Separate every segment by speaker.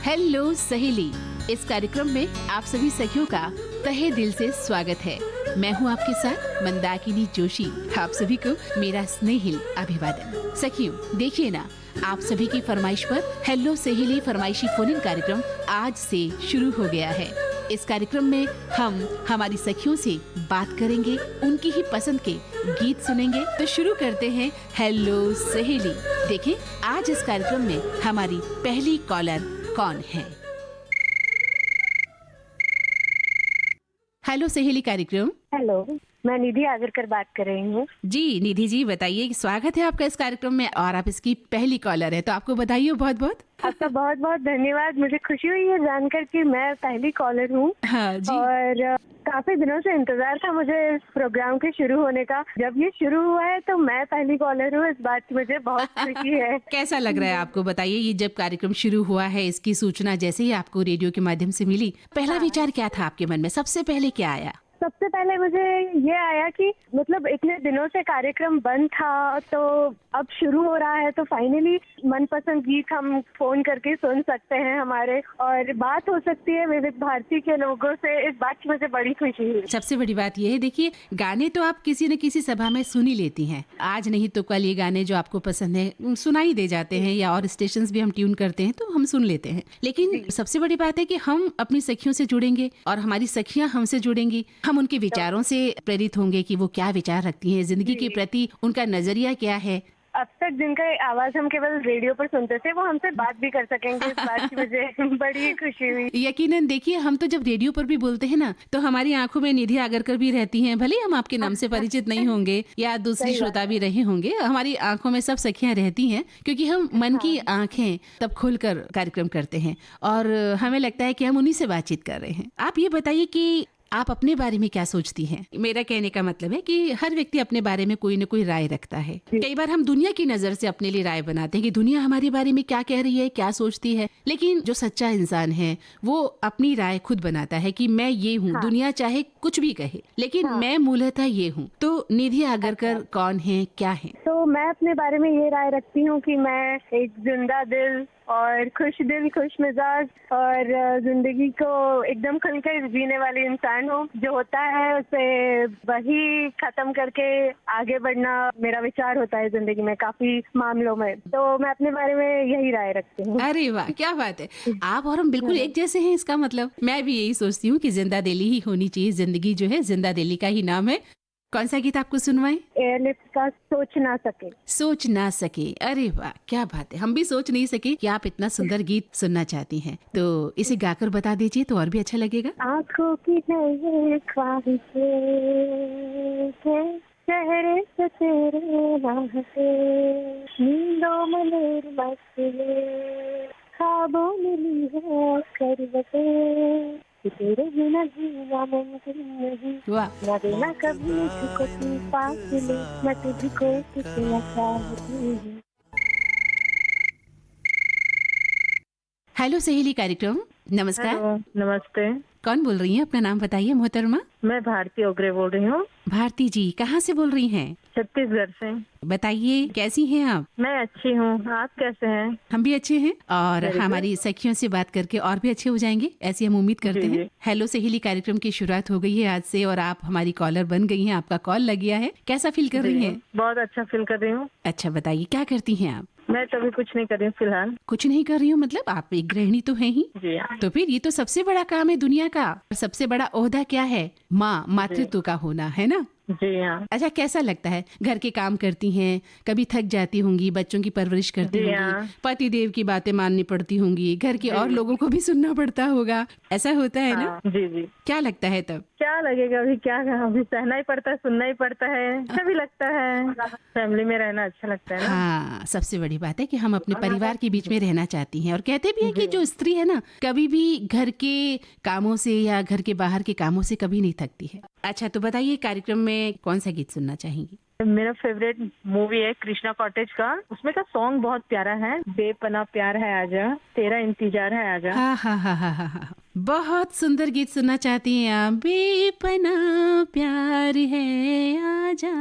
Speaker 1: Hello सहेली, इस कार्यक्रम में आप सभी सखियों का तहे दिल से स्वागत है। मैं हूं आपके साथ मंदाकिनी जोशी। आप सभी को मेरा स्नेहिल अभिवादन। सखियों, देखिए ना, आप सभी की फरमाइश पर हेलो सहेली फरमाइशी फोन इन कार्यक्रम आज से शुरू हो गया है। इस कार्यक्रम में हम हमारी सखियों से बात करेंगे, उनकी ही पसंद के गीत सुनेंगे। तो शुरू करते हैं हेलो सहेली। देखें आज इस कार्यक्रम में हमारी पहली कॉलर कौन है। हेलो सहेली कार्यक्रम।
Speaker 2: हेलो, मैं निधि आगरकर बात कर रही हूँ।
Speaker 1: जी निधि जी, बताइए। स्वागत है आपका इस कार्यक्रम में और आप इसकी पहली कॉलर है, तो आपको बधाई हो बहुत बहुत।
Speaker 2: आपका बहुत बहुत धन्यवाद। मुझे खुशी हुई है जानकर कि मैं पहली कॉलर हूँ।
Speaker 1: हाँ जी।
Speaker 2: और काफी दिनों से इंतजार था मुझे इस प्रोग्राम के शुरू होने का। जब ये शुरू हुआ है तो मैं पहली कॉलर हूँ, इस बात की मुझे बहुत खुशी है।
Speaker 1: कैसा लग रहा है आपको, बताइए। ये जब कार्यक्रम शुरू हुआ है, इसकी सूचना जैसे ही आपको रेडियो के माध्यम से मिली, पहला विचार क्या था आपके मन में, सबसे पहले क्या आया?
Speaker 2: सबसे पहले मुझे ये आया कि मतलब इतने दिनों से कार्यक्रम बंद था, तो अब शुरू हो रहा है, तो फाइनली मनपसंद गीत हम फोन करके सुन सकते हैं हमारे, और बात हो सकती है विविध भारती के लोगों से। इस बात की मुझे बड़ी खुशी है।
Speaker 1: सबसे बड़ी बात यह है, देखिए, गाने तो आप किसी न किसी सभा में सुन ही लेती हैं। आज नहीं तो कल ये गाने जो आपको पसंद है सुनाई दे जाते हैं, या और स्टेशन भी हम ट्यून करते हैं तो हम सुन लेते हैं। लेकिन सबसे बड़ी बात है कि हम अपनी सखियों से जुड़ेंगे और हमारी सखियां हमसे जुड़ेंगी। हम उनके विचारों से प्रेरित होंगे कि वो क्या विचार रखती हैं जिंदगी के प्रति, उनका नजरिया क्या है।
Speaker 2: अब तक जिनका आवाज हम केवल रेडियो पर सुनते थे, वो हमसे बात भी कर सकेंगे। इस बात की मुझे बड़ी खुशी हुई।
Speaker 1: यकीनन। देखिए, हम तो जब रेडियो पर भी बोलते हैं ना, तो हमारी आंखों में निधि आगरकर भी रहती हैं। भले हम आपके नाम से परिचित नहीं होंगे या दूसरी श्रोता भी रहे होंगे, हमारी आंखों में सब सखियां रहती हैं, क्योंकि हम मन की आंखें तब खोलकर कार्यक्रम करते हैं और हमें लगता है कि हम उन्हीं से बातचीत कर रहे हैं। आप ये बताइए कि आप अपने बारे में क्या सोचती हैं? मेरा कहने का मतलब है कि हर व्यक्ति अपने बारे में कोई न कोई राय रखता है। कई बार हम दुनिया की नजर से अपने लिए राय बनाते हैं कि दुनिया हमारे बारे में क्या कह रही है, क्या सोचती है। लेकिन जो सच्चा इंसान है वो अपनी राय खुद बनाता है कि मैं ये हूँ। दुनिया चाहे कुछ भी कहे, लेकिन मैं मूलतः ये हूँ। तो निधि आगरकर कौन है, क्या है?
Speaker 2: तो मैं अपने बारे में ये राय रखती हूँ कि मैं एक जिंदा दिल और खुश दिल, खुश मिजाज और जिंदगी को एकदम खुलकर जीने वाली इंसान हूँ। जो होता है उसे वही खत्म करके आगे बढ़ना मेरा विचार होता है जिंदगी में काफी मामलों में। तो मैं अपने बारे में यही राय रखती हूँ।
Speaker 1: अरे वाह, क्या बात है। आप और हम बिल्कुल एक जैसे हैं। इसका मतलब मैं भी यही सोचती हूँ कि जिंदा दिली ही होनी चाहिए। जिंदगी जो है जिंदा दिली का ही नाम है। कौन सा गीत आपको सुनवाएं?
Speaker 2: एयरलिफ्ट का सोच ना सके।
Speaker 1: सोच ना सके। अरे वाह, क्या बात है। हम भी सोच नहीं सके कि आप इतना सुंदर गीत सुनना चाहती हैं, तो इसे गाकर बता दीजिए तो और भी अच्छा लगेगा।
Speaker 2: आँखों की ख्वाहिशें चेहरे से तेरे राहते, नींदों में मेरी मस्ती, ख्वाबों में ली है करवटें, तेरे बिना जीना मुमकिन नहीं।
Speaker 1: वाह,
Speaker 2: न देना कभी मुझको तू फासले, मैं तुझको कितना चाहती हूँ।
Speaker 1: हेलो सहेली कार्यक्रम, नमस्कार।
Speaker 2: हेलो, नमस्ते।
Speaker 1: कौन बोल रही हैं? अपना नाम बताइए मोहतरमा।
Speaker 2: मैं भारती ओगरे बोल रही हूँ।
Speaker 1: भारती जी, कहाँ से बोल रही हैं?
Speaker 2: छत्तीसगढ़ से।
Speaker 1: बताइए, कैसी हैं आप?
Speaker 2: मैं अच्छी हूँ, आप कैसे हैं?
Speaker 1: हम भी अच्छे हैं और हमारी सखियों से बात करके और भी अच्छे हो जाएंगे, ऐसी हम उम्मीद करते हैं। हेलो सहेली कार्यक्रम की शुरुआत हो गई है आज से और आप हमारी कॉलर बन गई हैं। आपका कॉल लग गया है। कैसा फील कर रही हैं?
Speaker 2: बहुत अच्छा फील कर रही हूँ।
Speaker 1: अच्छा, बताइए क्या करती हैं आप?
Speaker 2: मैं तो अभी कुछ नहीं कर रही हूँ फिलहाल।
Speaker 1: कुछ नहीं कर रही हूँ मतलब आप एक गृहिणी तो हैं ही।
Speaker 2: जी हाँ।
Speaker 1: तो फिर ये तो सबसे बड़ा काम है दुनिया का। सबसे बड़ा ओहदा क्या है? माँ, मातृत्व का होना, है ना?
Speaker 2: जी हाँ।
Speaker 1: अच्छा, कैसा लगता है? घर के काम करती हैं, कभी थक जाती होंगी, बच्चों की परवरिश करती होंगी, पति देव की बातें माननी पड़ती होंगी, घर के और लोगों को भी सुनना पड़ता होगा, ऐसा होता है ना?
Speaker 2: जी जी।
Speaker 1: क्या लगता है तब?
Speaker 2: क्या लगेगा, अभी क्या, अभी सहना ही पड़ता है, सुनना ही पड़ता है, अच्छा भी लगता है। फैमिली में रहना अच्छा लगता है ना।
Speaker 1: हाँ, सबसे बड़ी बात है कि हम अपने परिवार के बीच में रहना चाहती हैं और कहते भी है कि जो स्त्री है ना, कभी भी घर के कामों से या घर के बाहर के कामों से कभी नहीं थकती है। अच्छा, तो बताइए कार्यक्रम में कौन सा गीत सुनना चाहेंगी?
Speaker 2: मेरा फेवरेट मूवी है कृष्णा कॉटेज का। उसमें का सॉन्ग बहुत प्यारा है, बेपना प्यार है आजा, तेरा इंतजार है आजा।
Speaker 1: हाँ हाँ हाँ हाँ हाँ हाँ, बहुत सुंदर गीत सुनना चाहती हैं आप। बेपना प्यार है आजा।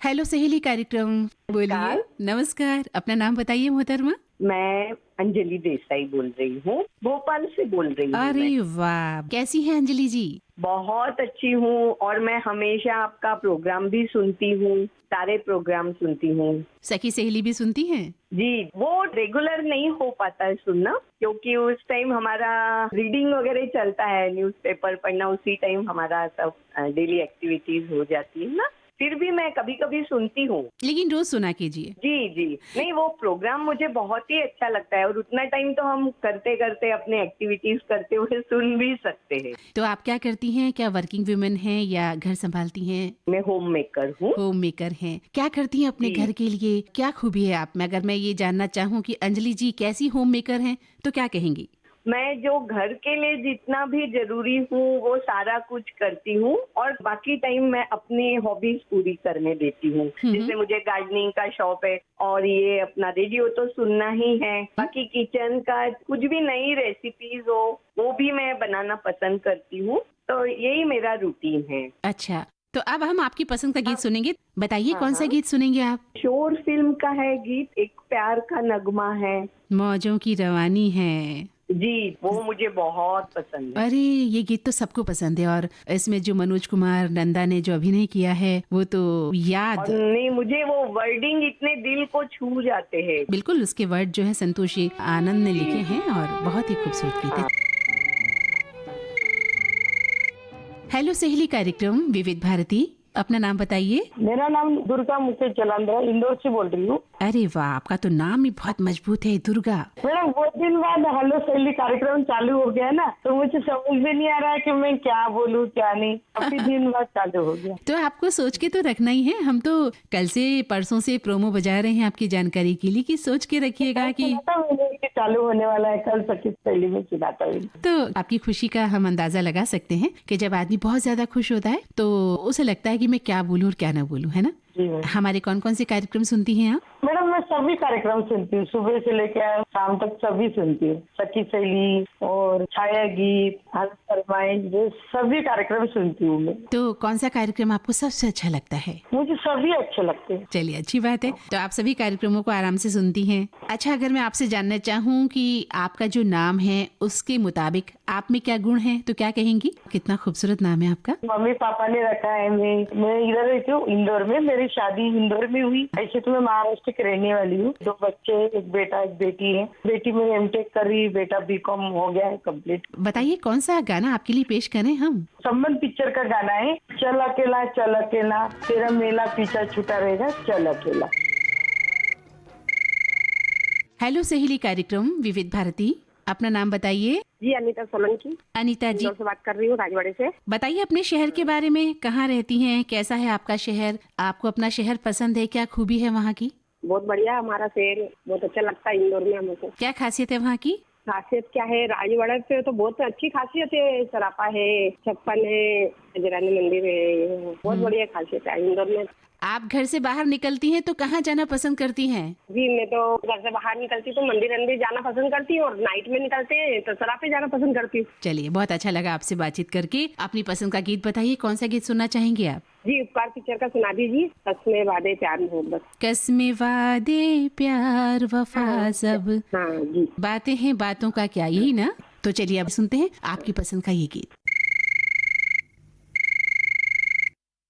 Speaker 1: हेलो सहेली कार्यक्रम, बोलिए। नमस्कार, अपना नाम बताइए मोहतरमा।
Speaker 3: मैं अंजलि देसाई बोल रही हूँ, भोपाल से बोल रही हूँ।
Speaker 1: अरे वाह, कैसी हैं अंजलि जी?
Speaker 3: बहुत अच्छी हूँ और मैं हमेशा आपका प्रोग्राम भी सुनती हूँ, सारे प्रोग्राम सुनती हूँ।
Speaker 1: सखी सहेली भी सुनती हैं?
Speaker 3: जी, वो रेगुलर नहीं हो पाता है सुनना, क्योंकि उस टाइम हमारा रीडिंग वगैरह चलता है, न्यूज़पेपर पढ़ना, उसी टाइम हमारा सब डेली एक्टिविटीज हो जाती है ना। फिर भी मैं कभी कभी सुनती हूँ।
Speaker 1: लेकिन रोज सुना कीजिए।
Speaker 3: जी जी, नहीं वो प्रोग्राम मुझे बहुत ही अच्छा लगता है और उतना टाइम तो हम करते करते अपने एक्टिविटीज करते हुए सुन भी सकते हैं।
Speaker 1: तो आप क्या करती हैं? क्या वर्किंग वुमेन हैं या घर संभालती हैं?
Speaker 3: मैं होम मेकर हूँ।
Speaker 1: होम मेकर हैं। क्या करती हैं अपने
Speaker 3: जी।
Speaker 1: घर के लिए? क्या खूबी है आप में? अगर मैं ये जानना चाहूँ कि अंजलि जी कैसी होम मेकर हैं तो क्या कहेंगी?
Speaker 3: मैं जो घर के लिए जितना भी जरूरी हूँ वो सारा कुछ करती हूँ और बाकी टाइम मैं अपनी हॉबीज पूरी करने देती हूँ। जैसे मुझे गार्डनिंग का शौक है और ये अपना रेडियो तो सुनना ही है। बाकी किचन का कुछ भी नई रेसिपीज हो वो भी मैं बनाना पसंद करती हूँ, तो यही मेरा रूटीन है।
Speaker 1: अच्छा, तो अब हम आपकी पसंद का गीत सुनेंगे। बताइए कौन सा गीत सुनेंगे आप?
Speaker 3: शोर फिल्म का है गीत, एक प्यार का नगमा है,
Speaker 1: मौजों की रवानी है।
Speaker 3: जी, वो मुझे बहुत पसंद है।
Speaker 1: अरे ये गीत तो सबको पसंद है और इसमें जो मनोज कुमार नंदा ने जो अभिनय किया है वो तो याद।
Speaker 3: और नहीं, मुझे वो वर्डिंग इतने दिल को छू जाते हैं।
Speaker 1: बिल्कुल, उसके वर्ड जो है संतोषी आनंद ने लिखे हैं और बहुत ही खूबसूरत गीत है। हेलो सहेली कार्यक्रम विविध भारती, अपना नाम बताइए।
Speaker 4: मेरा नाम दुर्गा मुकेश जलांधर, इंदौर से बोल रही हूँ।
Speaker 1: अरे वाह, आपका तो नाम ही बहुत मजबूत है, दुर्गा।
Speaker 4: मैडम बहुत दिन बाद हेलो सहेली कार्यक्रम चालू हो गया ना, तो मुझे समझ में नहीं आ रहा है कि मैं क्या बोलूँ क्या नहीं। काफी दिन बाद चालू हो गया।
Speaker 1: तो आपको सोच के तो रखना ही है। हम तो कल से परसों से प्रोमो बजा रहे हैं आपकी जानकारी के लिए कि सोच के रखिएगा कि
Speaker 4: चालू होने वाला है कल सखी सहेली में सुनाता हूँ।
Speaker 1: तो आपकी खुशी का हम अंदाजा लगा सकते हैं कि जब आदमी बहुत ज्यादा खुश होता है तो उसे लगता है कि मैं क्या बोलूं और क्या ना बोलूं, है ना। हमारे कौन कौन से कार्यक्रम सुनती हैं आप?
Speaker 4: मैडम मैं सभी कार्यक्रम सुनती हूँ, सुबह से लेकर शाम तक सभी सुनती हूँ। सखी सहेली और छाया गीत, फरमाइश, ये सभी कार्यक्रम सुनती हूँ मैं।
Speaker 1: तो कौन सा कार्यक्रम आपको सबसे अच्छा लगता है?
Speaker 4: मुझे सभी अच्छे लगते हैं।
Speaker 1: चलिए, अच्छी बात है। तो आप सभी कार्यक्रमों को आराम से सुनती हैं। अच्छा, अगर मैं आपसे जानना चाहूँ कि आपका जो नाम है उसके मुताबिक आप में क्या गुण है तो क्या कहेंगी? कितना खूबसूरत नाम है आपका।
Speaker 4: मम्मी पापा ने रखा है। मैं इधर रहती हूँ इंदौर में, मेरी शादी इंदौर में हुई। ऐसे तो मैं महाराष्ट्र की रहने वाली हूँ। 2 बच्चे, एक बेटा एक बेटी है। बेटी मेरी एमटेक कर रही, बेटा बीकॉम हो गया है कंप्लीट।
Speaker 1: बताइए कौन सा गाना आपके लिए पेश करें हम?
Speaker 4: संबंध पिक्चर का गाना है, चल अकेला तेरा मेला पीछा छूटा रहेगा, चल अकेला।
Speaker 1: हेलो सहेली कार्यक्रम विविध भारती, अपना नाम बताइए।
Speaker 2: जी, अनीता सोलंकी।
Speaker 1: अनीता जी,
Speaker 2: इंदौर से बात कर रही हूँ, राजवाड़े से।
Speaker 1: बताइए अपने शहर के बारे में। कहाँ रहती हैं? कैसा है आपका शहर? आपको अपना शहर पसंद है? क्या खूबी है वहाँ की?
Speaker 2: बहुत बढ़िया, हमारा शहर बहुत अच्छा लगता है इंदौर में हमको।
Speaker 1: क्या खासियत है वहाँ की?
Speaker 2: खासियत क्या है, राजवाड़ा पे तो बहुत अच्छी खासियत है। सरापा है, छप्पन है, खजरानी मंदिर है, बहुत बढ़िया खासियत है इंदौर में।
Speaker 1: आप घर से बाहर निकलती हैं तो कहाँ जाना पसंद करती हैं?
Speaker 2: जी, मैं तो घर से बाहर निकलती तो मंदिर जाना पसंद करती हूँ और नाइट में निकलते हैं तो सरापे जाना पसंद करती हूँ।
Speaker 1: चलिए, बहुत अच्छा लगा आपसे बातचीत करके। अपनी पसंद का गीत बताइए, कौन सा गीत सुनना चाहेंगे आप?
Speaker 2: जी, उपकार पिक्चर का सुना दीजिए, कसमें वादे प्यार मोहब्बत।
Speaker 1: कसमें वादे प्यार वफा सब।
Speaker 2: हाँ जी।
Speaker 1: बातें हैं बातों का क्या, यही ना? तो चलिए अब सुनते हैं आपकी पसंद का ये गीत।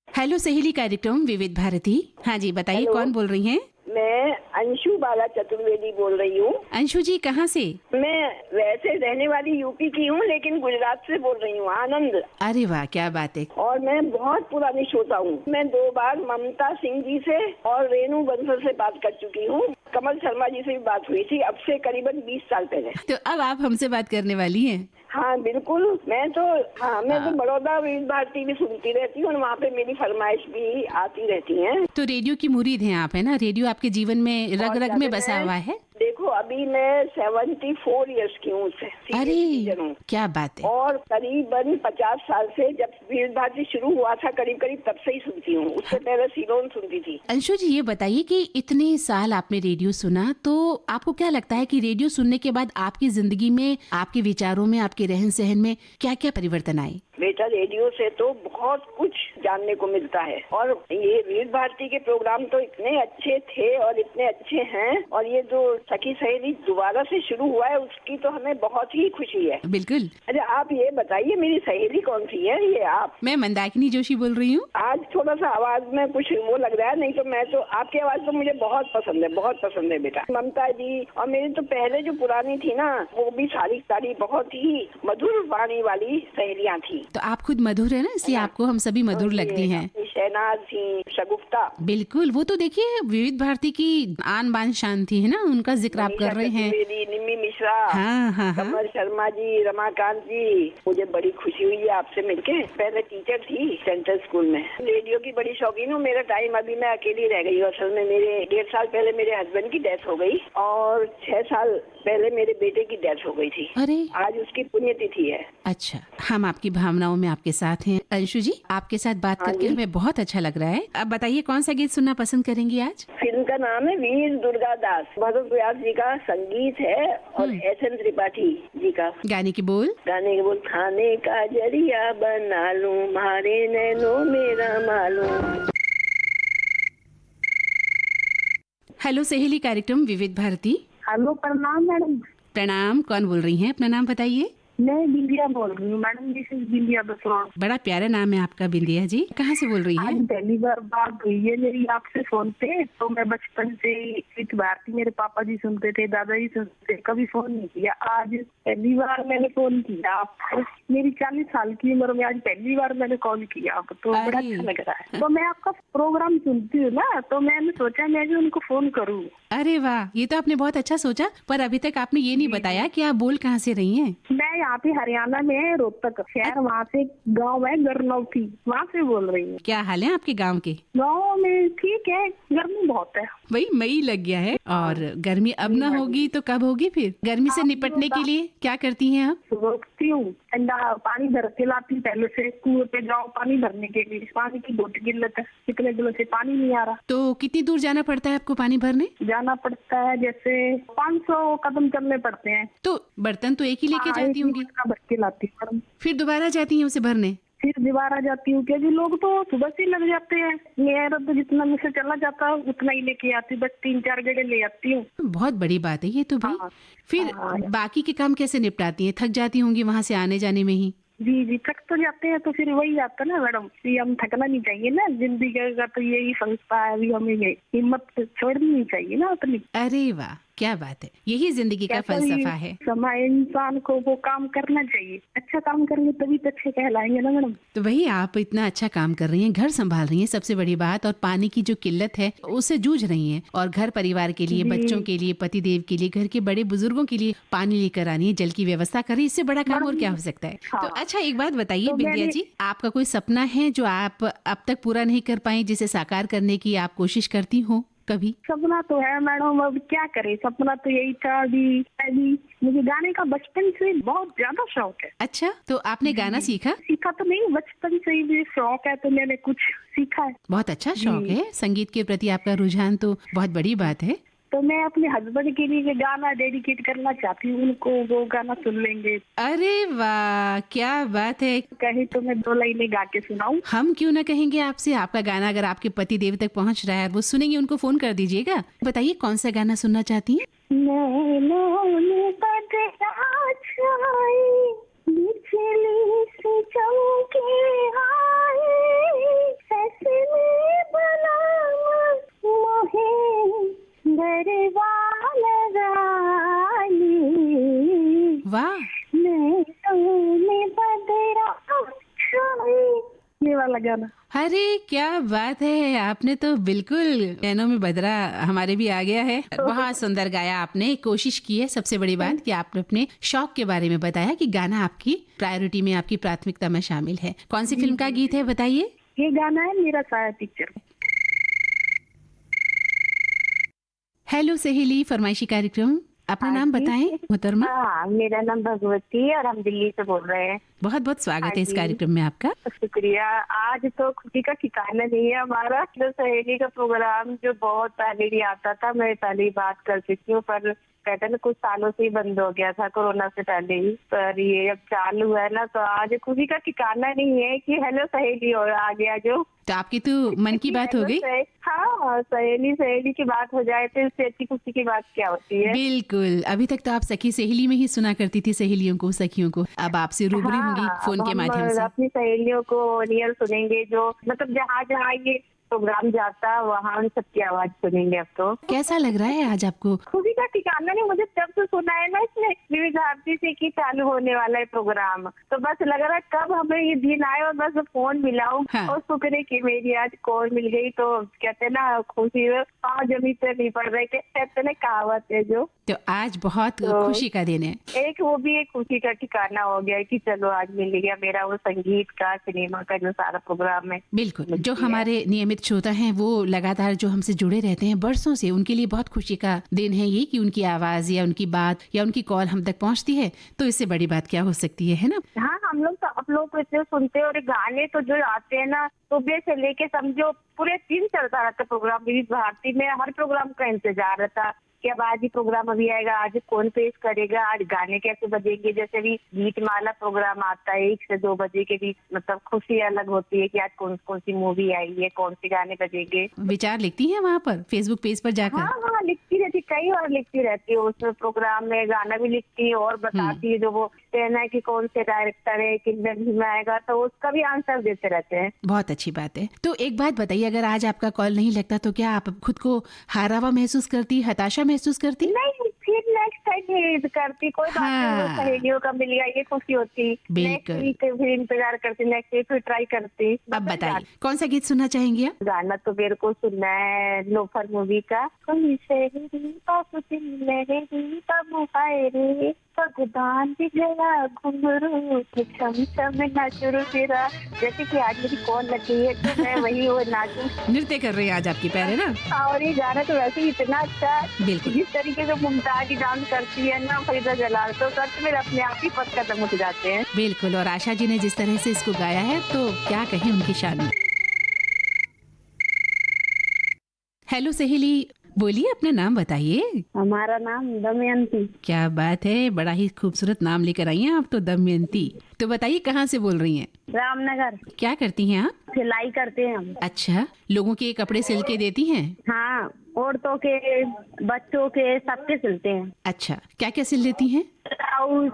Speaker 1: हेलो सहेली कार्यक्रम विविध भारती। हाँ जी, बताइए कौन बोल रही हैं?
Speaker 5: मैं अंशु बाला चतुर्वेदी बोल रही हूँ।
Speaker 1: अंशु जी, कहाँ से?
Speaker 5: मैं वैसे रहने वाली यूपी की हूँ लेकिन गुजरात से बोल रही हूँ, आनंद।
Speaker 1: अरे वाह, क्या बात है।
Speaker 5: और मैं बहुत पुरानी श्रोता हूँ। मैं 2 बार ममता सिंह जी से और रेणु बंसल से बात कर चुकी हूँ। कमल शर्मा जी से भी बात हुई थी, अब से करीबन 20 साल पहले।
Speaker 1: तो अब आप हमसे बात करने वाली हैं?
Speaker 5: हाँ बिल्कुल, मैं तो बड़ौदा विविध भारती भी सुनती रहती हूँ और वहाँ पे मेरी फरमाइश भी आती रहती है।
Speaker 1: तो रेडियो की मुरीद हैं आप, है ना? रेडियो आपके जीवन में रग रग में बसा हुआ है।
Speaker 5: देखो, अभी मैं 74 इयर्स की हूँ।
Speaker 1: अरे क्या बात है।
Speaker 5: और करीबन 50 साल से जब विविध भारती शुरू हुआ था, करीब तब से ही सुनती हूँ। उससे पहले सीलोन सुनती थी।
Speaker 1: अंशु जी, ये बताइए कि इतने साल आपने रेडियो सुना, तो आपको क्या लगता है कि रेडियो सुनने के बाद आपकी जिंदगी में, आपके विचारों में, आपके रहन सहन में क्या क्या परिवर्तन आए?
Speaker 5: बेटा, बेटा रेडियो से तो बहुत कुछ जानने को मिलता है, और ये विविध भारती के प्रोग्राम तो इतने अच्छे थे और इतने अच्छे हैं, और ये जो सखी सहेली दोबारा से शुरू हुआ है उसकी तो हमें बहुत ही खुशी है।
Speaker 1: बिल्कुल।
Speaker 5: अच्छा आप ये बताइए मेरी सहेली कौन सी है? ये आप?
Speaker 1: मैं मंदाकिनी जोशी बोल रही हूँ।
Speaker 5: आज थोड़ा सा आवाज में कुछ वो लग रहा है, नहीं तो मैं तो आपकी आवाज तो मुझे बहुत पसंद है, बहुत पसंद है बेटा। ममता जी और मेरी तो पहले जो पुरानी थी ना वो भी सारी बहुत ही मधुर वाणी वाली सहेलियाँ थी।
Speaker 1: तो आप खुद मधुर है ना, इसलिए आपको हम सभी मधुर लगती हैं।
Speaker 5: शहनाज थी, शगुफ्ता।
Speaker 1: बिल्कुल, वो तो देखिए विविध भारती की आन बान शान थी, है ना, उनका जिक्र आप कर रहे हैं।
Speaker 5: निम्मी मिश्रा,
Speaker 1: हाँ।
Speaker 5: कमल शर्मा जी, रमाकांत जी, मुझे बड़ी खुशी हुई है आपसे मिलके। पहले टीचर थी सेंट्रल स्कूल में, रेडियो की बड़ी शौकीन हूँ। मेरा टाइम अभी मैं अकेली रह गई हूँ। असल में मेरे 1.5 साल पहले मेरे हस्बैंड की डेथ हो गई और 6 साल पहले मेरे बेटे की डेथ हो गई थी।
Speaker 1: अरे,
Speaker 5: आज उसकी पुण्यतिथि है।
Speaker 1: अच्छा, हम आपकी भावनाओं में आपके साथ हैं। अंशु जी, आपके साथ बात करके हमें बहुत अच्छा लग रहा है। अब बताइए कौन सा गीत सुनना पसंद करेंगी आज?
Speaker 5: फिल्म का नाम है वीर दुर्गा दास, भरत व्यास जी का संगीत है और एस.एन. त्रिपाठी जी का।
Speaker 1: गाने की बोल?
Speaker 5: गाने के बोल, खाने का जरिया बना लूं, मारे नैनो मेरा मालूम।
Speaker 1: हेलो सहेली कार्यक्रम विविध भारती।
Speaker 4: हेलो, प्रणाम मैडम।
Speaker 1: प्रणाम, कौन बोल रही हैं? अपना नाम बताइए।
Speaker 4: मैं बिंदिया बोल रही हूँ मैडम। दिस इज बिंदिया बसवाड़।
Speaker 1: बड़ा प्यारा नाम है आपका, बिंदिया जी। कहाँ से बोल रही हैं?
Speaker 4: आज पहली बार बात हुई है मेरी आपसे फोन पे। तो मैं बचपन से विविध भारती मेरे पापा जी सुनते थे, दादाजी सुनते थे, कभी फोन नहीं किया। आज पहली बार मैंने फोन किया आपको। मेरी 40 साल की उम्र में आज पहली बार मैंने कॉल किया आपको, तो बड़ा अच्छा लग रहा है। तो मैं आपका प्रोग्राम सुनती हूँ ना, तो मैंने सोचा मैं भी उनको फोन करूँ।
Speaker 1: अरे वाह, ये तो आपने बहुत अच्छा सोचा। पर अभी तक आपने ये नहीं बताया कि आप बोल कहाँ से रही हैं?
Speaker 4: मैं यहाँ पे हरियाणा में रोहतक शहर, वहाँ से गांव है गरनौती, वहाँ से बोल रही हूँ।
Speaker 1: क्या हाल है आपके गांव के?
Speaker 4: गांव में ठीक है, गर्मी बहुत है।
Speaker 1: वही मई लग गया है और गर्मी अब ना होगी तो कब होगी फिर? गर्मी से निपटने के लिए क्या करती हैं आप?
Speaker 4: रोकती हूँ, ठंडा पानी भर के लाती हूँ। पहले से कुएं पे जाओ पानी भरने के लिए, पानी की बहुत किल्लत है, कितने दिनों से पानी नहीं आ रहा।
Speaker 1: तो कितनी दूर जाना पड़ता है आपको पानी भरने?
Speaker 4: जाना पड़ता है जैसे 500 कदम चलने पड़ते हैं।
Speaker 1: तो बर्तन तो एक ही लेके जाती होंगी?
Speaker 4: भर के लाती हूँ,
Speaker 1: फिर दोबारा जाती हैं उसे भरने?
Speaker 4: फिर दोबारा जाती हूँ, क्योंकि लोग तो सुबह से लग जाते हैं। मेरा तो जितना मुझसे चला जाता है उतना ही लेके आती हूँ, बस 3-4 गेड़े ले आती हूँ।
Speaker 1: बहुत बड़ी बात है ये तो भाई।
Speaker 4: हाँ,
Speaker 1: फिर बाकी के काम कैसे निपटाती हैं? थक जाती होंगी वहाँ से आने जाने में ही?
Speaker 4: जी, थक तो जाते हैं। तो फिर वही आता ना मैडम कि हम थकना नहीं चाहिए ना, जिंदगी का तो यही संस्था है। अभी हमें हिम्मत छोड़नी नहीं चाहिए ना अपनी।
Speaker 1: अरे वाह, क्या बात है, यही जिंदगी का फलसफा है।
Speaker 4: समय इंसान को वो काम करना चाहिए, अच्छा काम करेंगे तभी तो अच्छे कहलाएंगे ना मैडम।
Speaker 1: तो वही आप इतना अच्छा काम कर रही हैं, घर संभाल रही हैं, सबसे बड़ी बात, और पानी की जो किल्लत है उससे जूझ रही हैं, और घर परिवार के लिए, बच्चों के लिए, पतिदेव के लिए, घर के बड़े बुजुर्गों के लिए पानी लेकर आनी है, जल की व्यवस्था कर रही है। इससे बड़ा काम और क्या हो सकता है?
Speaker 4: हाँ।
Speaker 1: तो अच्छा एक बात बताइए बिंदिया जी, आपका कोई सपना है जो आप अब तक पूरा नहीं कर पाए, जिसे साकार करने की आप कोशिश करती हो कभी?
Speaker 4: सपना तो है मैडम, अब क्या करे। सपना तो यही था अभी मुझे गाने का बचपन से बहुत ज्यादा शौक है।
Speaker 1: अच्छा, तो आपने गाना सीखा?
Speaker 4: सीखा तो नहीं, बचपन से ही मुझे शौक है, तो मैंने कुछ सीखा है।
Speaker 1: बहुत अच्छा शौक है, संगीत के प्रति आपका रुझान तो बहुत बड़ी बात है।
Speaker 4: तो मैं अपने हस्बैंड के लिए गाना डेडिकेट करना चाहती हूँ, उनको वो गाना सुन लेंगे।
Speaker 1: अरे वाह, क्या बात है।
Speaker 4: कहीं तो मैं 2 लाइनें गा के सुनाऊं?
Speaker 1: हम क्यों ना कहेंगे आपसे, आपका गाना अगर आपके पति देव तक पहुंच रहा है, वो सुनेंगे, उनको फोन कर दीजिएगा। बताइए कौन सा गाना सुनना चाहती हैं? वाह,
Speaker 4: ये वाला गाना।
Speaker 1: अरे क्या बात है, आपने तो बिल्कुल नैनों में बदरा हमारे भी आ गया है। बहुत सुंदर गाया आपने, कोशिश की है। सबसे बड़ी बात कि आपने अपने शौक के बारे में बताया कि गाना आपकी प्रायोरिटी में, आपकी प्राथमिकता में शामिल है। कौन सी फिल्म का गीत है बताइए?
Speaker 4: ये गाना है मेरा साया पिक्चर।
Speaker 1: हेलो सहेली फरमाइशी कार्यक्रम। अपना नाम बताएं मोहतरमा।
Speaker 2: हाँ, मेरा नाम भगवती है और हम दिल्ली से बोल रहे हैं।
Speaker 1: बहुत बहुत स्वागत है इस कार्यक्रम में आपका।
Speaker 2: शुक्रिया। आज तो खुशी का ठिकाना नहीं है हमारा। जो सहेली का प्रोग्राम जो बहुत पहले भी आता था, मैं पहले ही बात कर चुकी हूँ, पर कहते हैं ना कुछ सालों से ही बंद हो गया था, कोरोना से पहले ही। पर ये अब चालू है ना, तो आज खुशी का ठिकाना नहीं है कि हेलो सहेली और आ गया जो।
Speaker 1: तो आपकी तो मन की बात हो गई।
Speaker 2: हाँ, सहेली की बात हो जाए तो इससे अच्छी खुशी की बात क्या होती है।
Speaker 1: बिल्कुल। अभी तक तो आप सखी सहेली में ही सुना करती थी सहेलियों को, सखियों को। अब आपसे रूबरू होंगी फोन के माध्यम से।
Speaker 2: अपनी सहेलियों को रियल सुनेंगे, जो मतलब जहाँ जहाँ ये प्रोग्राम जाता वहाँ उन सबकी आवाज सुनेंगे। अब तो
Speaker 1: कैसा लग रहा है आज आपको?
Speaker 2: खुशी का ठिकाना नहीं। मुझे जब से सुना है ना इसमें विविध भारती से कि चालू होने वाला है प्रोग्राम, तो बस लग रहा है कब हमें ये दिन आए और बस फोन मिलाऊं।
Speaker 1: हाँ।
Speaker 2: और शुक्र है कि मेरी आज कॉल मिल गई। तो कहते हैं ना खुशी में पाँव जमीन पे नहीं पड़ रहे, कहते ना कहावत है जो।
Speaker 1: तो आज बहुत खुशी का दिन है।
Speaker 2: एक वो भी एक खुशी का ठिकाना हो गया कि चलो आज मिल गया मेरा वो संगीत का, सिनेमा का जो सारा प्रोग्राम है।
Speaker 1: बिल्कुल। जो हमारे नियमित श्रोता हैं वो लगातार जो हमसे जुड़े रहते हैं बरसों से, उनके लिए बहुत खुशी का दिन है ये कि उनकी आवाज या उनकी बात या उनकी कॉल हम तक पहुंचती है। तो इससे बड़ी बात क्या हो सकती है ना?
Speaker 2: हाँ, हम लोग तो आप लोग को इतने सुनते हैं और गाने तो जो आते हैं ना सुबह से लेके समझो पूरे दिन चलता रहता प्रोग्राम। विविध भारती में हर प्रोग्राम का इंतजार रहता कि अब आज ही प्रोग्राम अभी आएगा, आज कौन पेश करेगा, आज गाने कैसे बजेंगे। जैसे भी गीतमाला प्रोग्राम आता है 1 से 2 बजे के बीच, मतलब खुशी अलग होती है कि आज कौन कौन सी मूवी आई है, कौन से गाने बजेंगे।
Speaker 1: विचार लिखती हैं वहाँ पर फेसबुक पेज पर जाकर?
Speaker 2: हाँ, लिखती रहती, कई बार लिखती रहती है। उस प्रोग्राम में गाना भी लिखती है और बताती है जो वो कहना है कि कौन से डायरेक्टर है, किन में आएगा, तो उसका भी आंसर देते रहते हैं।
Speaker 1: बहुत अच्छी बात है। तो एक बात बताइए, अगर आज आपका कॉल नहीं लगता तो क्या आप खुद को हारा हुआ महसूस करती, हताशा महसूस करती?
Speaker 2: नहीं, फिर नेक्स्ट टाइम करती, कोई बात नहीं। सहेलियों का मिल गया ये खुशी होती। नेक्स्ट वीक फिर इंतजार करती, नेक्स्ट वीक फिर ट्राई करती।
Speaker 1: अब बताइए कौन सा गीत सुनना चाहेंगे आप?
Speaker 2: गाना तो मेरे को सुनना है लोफर मूवी का। कोई सहेली पास मेरी रे भगवान भी गया घुंघरू छम छम नाचरू तेरा। जैसे कि आज मेरी कॉल लगी है तो मैं वही वो नाचू।
Speaker 1: नृत्य कर रहे हैं आज आपके पैर, है ना?
Speaker 2: और ये गाना तो वैसे ही इतना अच्छा है।
Speaker 1: बिल्कुल।
Speaker 2: जिस तरीके से मुमताज डांस करती है ना फरीदा जलाल, तो सच में अपने आप ही पद कदम उठ जाते हैं।
Speaker 1: बिल्कुल। और आशा जी ने जिस तरह से इसको गाया है तो क्या कहें उनकी शान। हेलो सहेली, बोलिए अपना नाम बताइए।
Speaker 2: हमारा नाम दमयंती।
Speaker 1: क्या बात है, बड़ा ही खूबसूरत नाम लेकर आई हैं आप तो, दमयंती। तो बताइए कहाँ से बोल रही हैं?
Speaker 2: रामनगर।
Speaker 1: क्या करती हैं आप?
Speaker 2: सिलाई करते हैं हम।
Speaker 1: अच्छा, लोगों के कपड़े सिल के देती हैं?
Speaker 2: हाँ, औरतों के, बच्चों के, सबके सिलते हैं।
Speaker 1: अच्छा, क्या क्या सिल लेती हैं?
Speaker 2: ब्लाउज,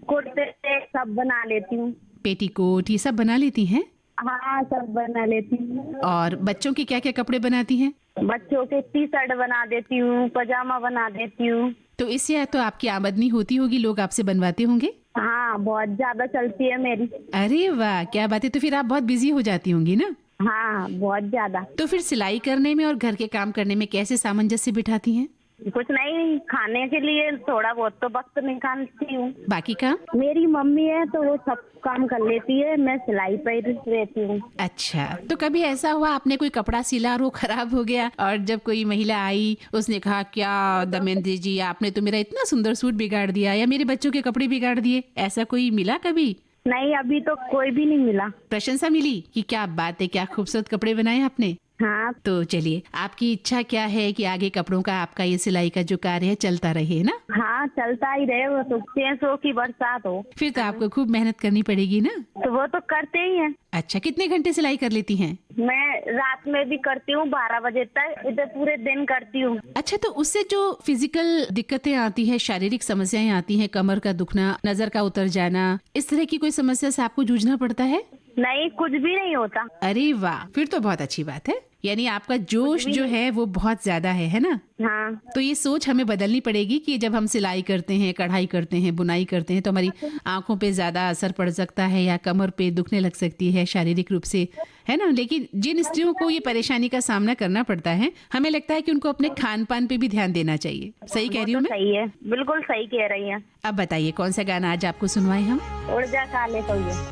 Speaker 2: कुर्ते सब बना लेती हूँ।
Speaker 1: पेटीकोट ये सब बना लेती हैं?
Speaker 2: हाँ, सब बना लेती हूँ।
Speaker 1: और बच्चों के क्या क्या कपड़े बनाती हैं?
Speaker 2: बच्चों के टी-शर्ट बना देती हूँ, पजामा बना देती हूँ।
Speaker 1: तो इससे तो आपकी आमदनी होती होगी, लोग आपसे बनवाते होंगे?
Speaker 2: हाँ, बहुत ज्यादा चलती है मेरी।
Speaker 1: अरे वाह, क्या बात है। तो फिर आप बहुत बिजी हो जाती होंगी ना?
Speaker 2: हाँ, बहुत ज्यादा।
Speaker 1: तो फिर सिलाई करने में और घर के काम करने में कैसे सामंजस्य बिठाती हैं?
Speaker 2: कुछ नहीं, खाने के लिए थोड़ा बहुत तो वक्त निकालती हूँ।
Speaker 1: बाकी काम?
Speaker 2: मेरी मम्मी है तो वो सब काम कर लेती है, मैं सिलाई पर रहती हूँ।
Speaker 1: अच्छा, तो कभी ऐसा हुआ आपने कोई कपड़ा सिला और वो खराब हो गया और जब कोई महिला आई उसने कहा क्या दमयंती जी आपने तो मेरा इतना सुंदर सूट बिगाड़ दिया या मेरे बच्चों के कपड़े बिगाड़ दिए, ऐसा कोई मिला कभी?
Speaker 2: नहीं, अभी तो कोई भी नहीं मिला।
Speaker 1: प्रशंसा मिली कि क्या बात है, क्या खूबसूरत कपड़े बनाए आपने?
Speaker 2: हाँ।
Speaker 1: तो चलिए, आपकी इच्छा क्या है कि आगे कपड़ों का आपका ये सिलाई का जो कार्य है चलता रहे ना?
Speaker 2: हाँ, चलता ही रहे। वो तो 600 की बरसात हो।
Speaker 1: फिर तो आपको खूब मेहनत करनी पड़ेगी ना?
Speaker 2: तो वो तो करते ही हैं।
Speaker 1: अच्छा, कितने घंटे सिलाई कर लेती हैं?
Speaker 2: मैं रात में भी करती हूँ 12 बजे तक, इधर पूरे दिन करती हूँ।
Speaker 1: अच्छा, तो उससे जो फिजिकल दिक्कतें आती है, शारीरिक समस्याएं आती हैं, कमर का दुखना, नजर का उतर जाना, इस तरह की कोई समस्या से आपको जूझना पड़ता है?
Speaker 2: नहीं, कुछ भी नहीं होता।
Speaker 1: अरे वाह, फिर तो बहुत अच्छी बात है। यानी आपका जोश जो है वो बहुत ज्यादा है ना?
Speaker 2: हाँ।
Speaker 1: तो ये सोच हमें बदलनी पड़ेगी कि जब हम सिलाई करते हैं, कढ़ाई करते हैं, बुनाई करते हैं तो हमारी आंखों पे ज्यादा असर पड़ सकता है या कमर पे दुखने लग सकती है शारीरिक रूप से, है ना? लेकिन जिन स्त्रियों को ये परेशानी का सामना करना पड़ता है, हमें लगता है कि उनको अपने खान पान पे भी ध्यान देना चाहिए। सही कह रही हूँ मैं?
Speaker 2: सही है, बिल्कुल सही कह रही हैं।
Speaker 1: अब बताइए कौन सा गाना आज आपको सुनवाएं हम?
Speaker 2: उड़ जा काले तौलिया।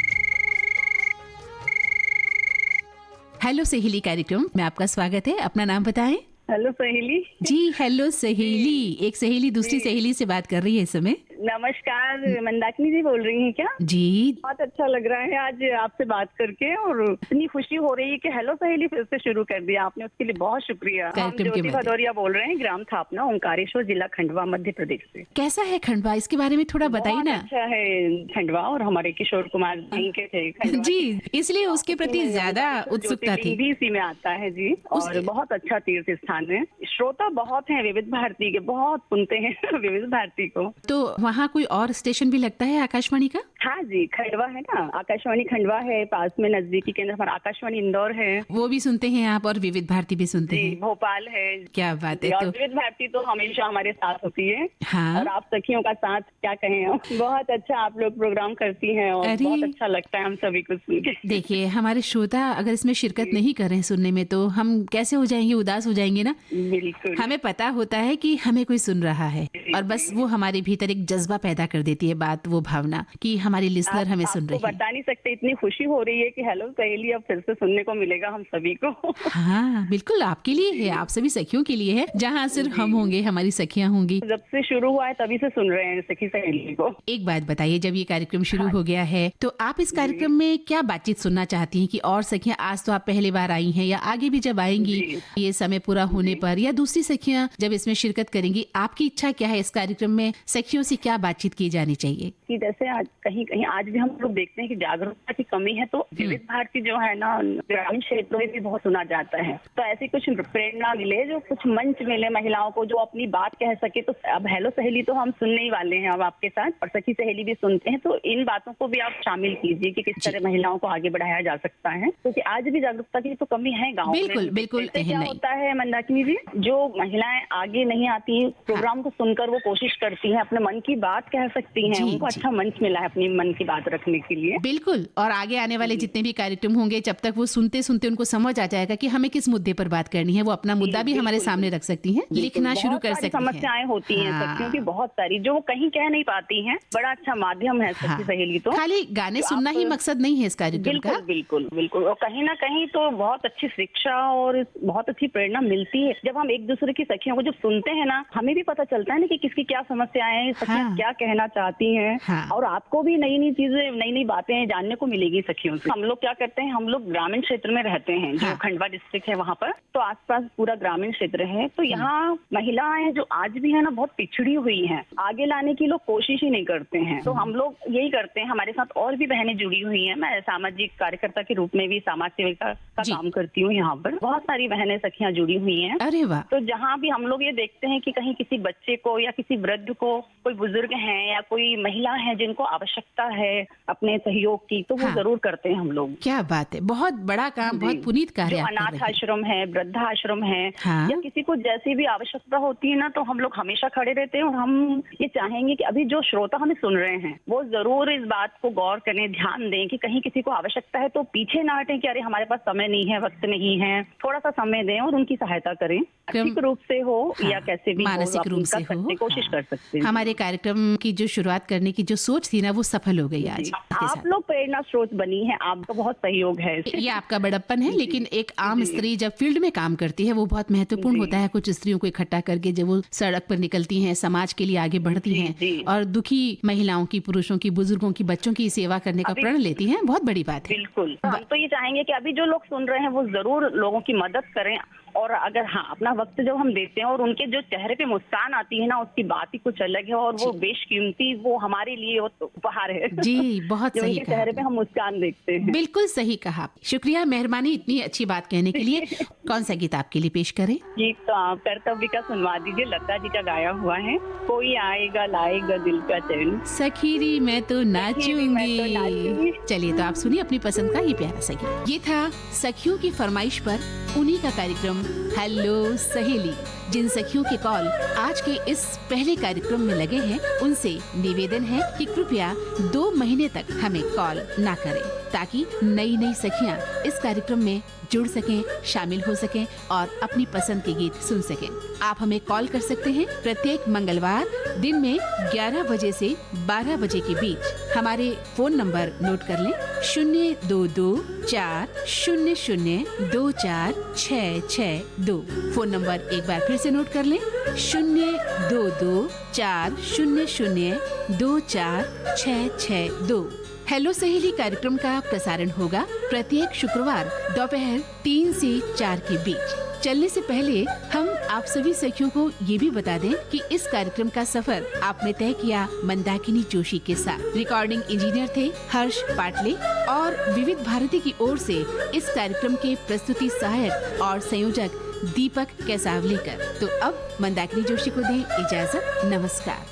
Speaker 1: हेलो सहेली कार्यक्रम में आपका स्वागत है। अपना नाम बताएं।
Speaker 6: हेलो सहेली
Speaker 1: जी हेलो सहेली। एक सहेली दूसरी सहेली से बात कर रही है इस समय।
Speaker 6: नमस्कार, मंदाकिनी जी बोल रही हैं क्या?
Speaker 1: जी
Speaker 6: बहुत अच्छा लग रहा है आज आपसे बात करके और इतनी खुशी हो रही है कि हेलो सहेली फिर से शुरू कर दिया आपने, उसके लिए बहुत शुक्रिया। हम
Speaker 1: कार्यक्रम के
Speaker 6: ज्योति
Speaker 1: मध्य।
Speaker 6: भदौरिया बोल रहे हैं, ग्राम थापना, ओंकारेश्वर, जिला खंडवा, मध्य प्रदेश से।
Speaker 1: कैसा है खंडवा, इसके बारे में थोड़ा बताइए
Speaker 6: बहुत
Speaker 1: ना।
Speaker 6: अच्छा है खंडवा, और हमारे किशोर कुमार जी के थे खंडवा
Speaker 1: जी,
Speaker 6: के।
Speaker 1: इसलिए उसके प्रति ज्यादा उत्सुकता थी।
Speaker 6: भी इसी में आता है जी, और बहुत अच्छा तीर्थ स्थान है। श्रोता बहुत हैं विविध भारती के, बहुत सुनते हैं विविध भारती को।
Speaker 1: तो वहाँ कोई और स्टेशन भी लगता है आकाशवाणी का?
Speaker 6: हाँ जी, खंडवा है ना, आकाशवाणी खंडवा है, पास में नजदीकी केंद्र हमारा आकाशवाणी इंदौर है,
Speaker 1: वो भी सुनते हैं आप, और विविध भारती भी सुनते
Speaker 6: जी
Speaker 1: हैं।
Speaker 6: भोपाल है।
Speaker 1: क्या बात है।
Speaker 6: और
Speaker 1: तो
Speaker 6: विविध भारती तो हमेशा हमारे साथ होती है।
Speaker 1: हाँ।
Speaker 6: और आप सखियों का साथ क्या कहें हम। बहुत अच्छा आप लोग प्रोग्राम करती हैं और
Speaker 1: अरे।
Speaker 6: बहुत अच्छा लगता है हम सभी को सुन के।
Speaker 1: देखिए, हमारे श्रोता अगर इसमें शिरकत नहीं कर रहे हैं सुनने में, तो हम कैसे हो जाएंगे, उदास हो जाएंगे ना।
Speaker 6: बिल्कुल।
Speaker 1: हमें पता होता है कि हमें कोई सुन रहा है, और बस वो हमारे भीतर एक जज्बा पैदा कर देती है बात, वो भावना कि हमारी लिसनर हमें सुन रही है।
Speaker 6: बता नहीं सकते, इतनी खुशी हो रही है कि हेलो सहेली अब फिर से सुनने को मिलेगा हम सभी को।
Speaker 1: हाँ बिल्कुल, आपके लिए है, आप सभी सखियों के लिए है, जहाँ सिर्फ हम होंगे, हमारी सखियाँ होंगी।
Speaker 6: जब से शुरू हुआ है तभी से सुन रहे हैं सखी सहेली को।
Speaker 1: एक बात बताइए, जब ये कार्यक्रम शुरू हो गया है तो आप इस कार्यक्रम में क्या बातचीत सुनना चाहती हैं कि और सखियां, आज तो आप पहली बार आई हैं या आगे भी जब आएंगी ये समय पूरा होने पर, या दूसरी सखियां जब इसमें शिरकत करेंगी, आपकी इच्छा क्या है इस कार्यक्रम में, सखियों से क्या बातचीत की जानी चाहिए?
Speaker 6: कि जैसे आज कहीं कहीं आज भी हम लोग देखते हैं कि जागरूकता की कमी है, तो विविध भारती जो है ना, ग्रामीण क्षेत्रों में भी बहुत सुना जाता है। तो ऐसी कुछ प्रेरणा मिले, जो कुछ मंच मिले महिलाओं को, जो अपनी बात कह सके। तो अब हेलो सहेली तो हम सुनने ही वाले हैं अब आपके साथ, और सखी सहेली भी सुनते हैं, तो इन बातों को भी आप शामिल कीजिए कि किस तरह महिलाओं को आगे बढ़ाया जा सकता है, क्योंकि आज भी जागरूकता की तो कमी है गाँव में।
Speaker 1: बिल्कुल बिल्कुल।
Speaker 6: क्या होता है मंदाकिनी जी, जो महिलाएं आगे नहीं आती, प्रोग्राम को सुनकर वो कोशिश करती हैं, अपने मन की बात कह सकती हैं, उनको अच्छा मंच मिला है अपनी मन की बात रखने के लिए।
Speaker 1: बिल्कुल, और आगे आने वाले जितने भी कार्यक्रम होंगे, जब तक वो सुनते सुनते उनको समझ आ जाएगा कि हमें किस मुद्दे पर बात करनी है, वो अपना मुद्दा भी हमारे सामने रख सकती हैं, लिखना शुरू कर सकती हैं।
Speaker 6: समस्याएं होती हैं सखियों की बहुत सारी, जो वो कहीं कह नहीं पाती हैं। बड़ा अच्छा माध्यम है सखी सहेली। तो
Speaker 1: खाली गाने सुनना ही मकसद नहीं है इस कार्यक्रम का।
Speaker 6: बिल्कुल बिल्कुल, और कहीं ना कहीं तो बहुत अच्छी शिक्षा और बहुत अच्छी प्रेरणा मिलती है जब हम एक दूसरे की सखियों को जब सुनते हैं ना, हमें भी पता चलता है ना कि किसकी क्या समस्याएं हैं, सखियां क्या कहना चाहती हैं, और आपको भी नई नई चीजें, नई नई बातें जानने को मिलेगी सखियों से। हम लोग क्या करते हैं, हम लोग ग्रामीण क्षेत्र में रहते हैं, जो खंडवा डिस्ट्रिक्ट है वहाँ पर, तो आसपास पूरा ग्रामीण क्षेत्र है। तो यहाँ महिलाएं जो आज भी है ना, बहुत पिछड़ी हुई हैं, आगे लाने की लोग कोशिश ही नहीं करते हैं। तो हम लोग यही करते हैं, हमारे साथ और भी बहनें जुड़ी हुई हैं। मैं सामाजिक कार्यकर्ता के रूप में भी समाज सेविका का काम करती हूँ। यहाँ पर बहुत सारी बहनें सखियां जुड़ी हुई हैं।
Speaker 1: अरे वाह।
Speaker 6: तो जहाँ भी हम लोग ये देखते हैं कि कहीं किसी बच्चे को या किसी वृद्ध को, कोई बुजुर्ग हैं या कोई महिला है जिनको आवश्यकता है अपने सहयोग की, तो वो जरूर करते हैं हम लोग।
Speaker 1: क्या बात है, बहुत बड़ा काम, बहुत पुनीत कार्य।
Speaker 6: जो अनाथ आश्रम है, वृद्धाश्रम है, या किसी को जैसी भी आवश्यकता होती है ना, तो हम लोग हमेशा खड़े रहते हैं। और हम ये चाहेंगे कि अभी जो श्रोता हमें सुन रहे हैं वो जरूर इस बात को गौर करें, ध्यान दें कि कहीं किसी को आवश्यकता है तो पीछे ना हटें कि अरे हमारे पास समय नहीं है, वक्त नहीं है। थोड़ा सा समय दें और उनकी सहायता करें, आर्थिक रूप से हो या कैसे भी
Speaker 1: मानसिक रूप से हो,
Speaker 6: कोशिश कर सकते हैं।
Speaker 1: हमारे कार्यक्रम की जो शुरुआत करने की जो सोच थी ना, वो सफल हो गई आज।
Speaker 6: आप लोग प्रेरणा स्रोत बनी है, आपका बहुत सहयोग है।
Speaker 1: ये आपका बड़प्पन है, लेकिन एक आम स्त्री जब फील्ड में काम करती है वो बहुत महत्वपूर्ण होता है। कुछ स्त्रियों को इकट्ठा करके जब वो सड़क पर निकलती हैं, समाज के लिए आगे बढ़ती हैं और दुखी महिलाओं की, पुरुषों की, बुजुर्गों की, बच्चों की सेवा करने का प्रण लेती हैं, बहुत बड़ी बात है।
Speaker 6: बिल्कुल, हम तो ये चाहेंगे कि अभी जो लोग सुन रहे हैं वो जरूर लोगों की मदद करें। और अगर अपना वक्त जब हम देते हैं और उनके जो चेहरे पे मुस्कान आती है ना, उसकी बात ही कुछ अलग है। और वो बेशकीमती, वो हमारे लिए उपहार है
Speaker 1: जी। बहुत सही कहा,
Speaker 6: चेहरे पे हम मुस्कान देखते हैं।
Speaker 1: बिल्कुल सही कहा, शुक्रिया, मेहरबानी इतनी अच्छी बात कहने के लिए। कौन सा गीत आपके लिए पेश करें?
Speaker 6: गीत तो आप कर्तव्य का सुनवा दीजिए, लता जी का गाया हुआ है, कोई आएगा लाएगा दिल का चैन।
Speaker 1: सखीरी मैं तो नाचूंगी। चलिए तो आप सुनिए अपनी पसंद का ये प्यारा सा गीत। ये था सखियों की फरमाइश पर उन्हीं का कार्यक्रम हेलो सहेली। जिन सखियों के कॉल आज के इस पहले कार्यक्रम में लगे हैं, उनसे निवेदन है कि कृपया 2 महीने तक हमें कॉल ना करें, ताकि नई नई सखियां इस कार्यक्रम में जुड़ सकें, शामिल हो सकें और अपनी पसंद के गीत सुन सकें। आप हमें कॉल कर सकते हैं प्रत्येक मंगलवार दिन में 11 बजे से 12 बजे के बीच। हमारे फोन नंबर नोट कर लें, 022 02240024662। फोन नंबर एक बार फिर से नोट कर लें, 02240024662। हेलो सहेली कार्यक्रम का प्रसारण होगा प्रत्येक शुक्रवार दोपहर 3 से 4 के बीच। चलने से पहले हम आप सभी सखियों को ये भी बता दें कि इस कार्यक्रम का सफर आपने तय किया मंदाकिनी जोशी के साथ। रिकॉर्डिंग इंजीनियर थे हर्ष पाटले और विविध भारती की ओर से इस कार्यक्रम के प्रस्तुति सहायक और संयोजक दीपक कैसावलेकर। तो अब मंदाकिनी जोशी को दें इजाजत। नमस्कार।